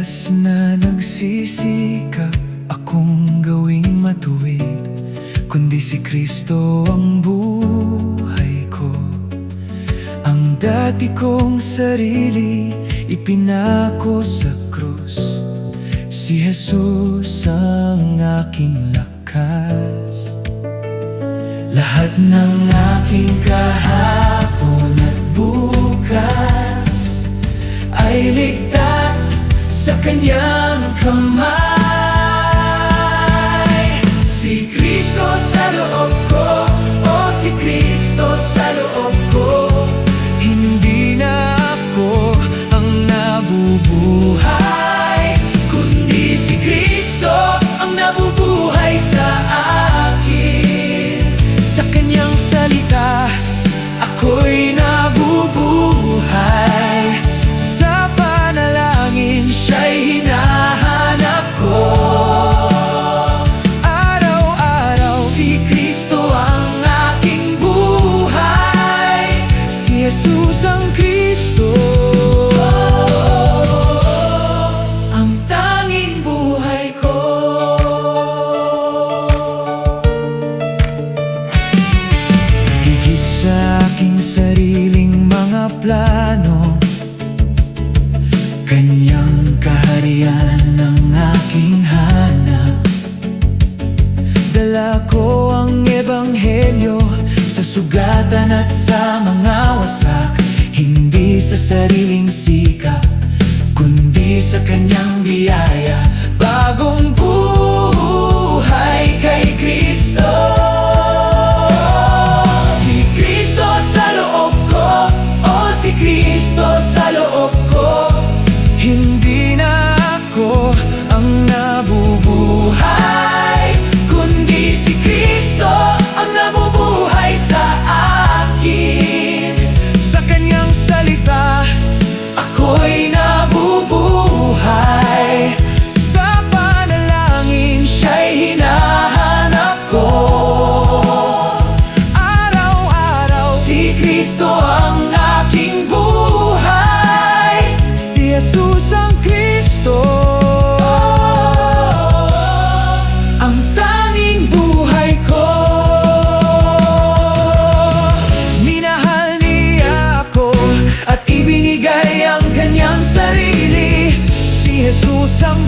oras na nagsisikap akong gawing matuwid, kundi si Kristo ang buhay ko. Ang dati kong sarili ipinako sa krus, si Jesus ang aking lakas. Lahat ng aking kahapon at bukas ay ligtas sa kanyang kamay. Si Kristo sa loob ko, o si Kristo sa loob ko, hindi na ako ang nabubuhay, kundi si Kristo ang nabubuhay sa akin. Sa kanyang salita ako'y nabubuhay, sa panalangin siya'y hinahanap ko. Araw-araw si Kristo ang aking buhay, si Jesus ang Kristo, ang tanging buhay ko. Higit sa aking sariling mga plano, kanyang kaharian ang aking hanap. Dala ko ang ebanghelyo sa sugatan at sa mga wasak, hindi sa sariling sikap, kundi sa kanyang biyaya. Bagong buhay kay Kristo. Si Kristo sa loob ko, o si Kristo sa loob ko, hindi na ako ang nabubuhay, kundi si Kristo ang nabubuhay sa akin. Sa kanyang salita ako'y nabubuhay, sa panalangin siya'y hinahanap ko. Araw-araw si Kristo ang aking buhay, si Jesus ang Kristo, ang tanging buhay ko. Minahal niya ako at ibinigay ang kanyang sarili, si Jesus ang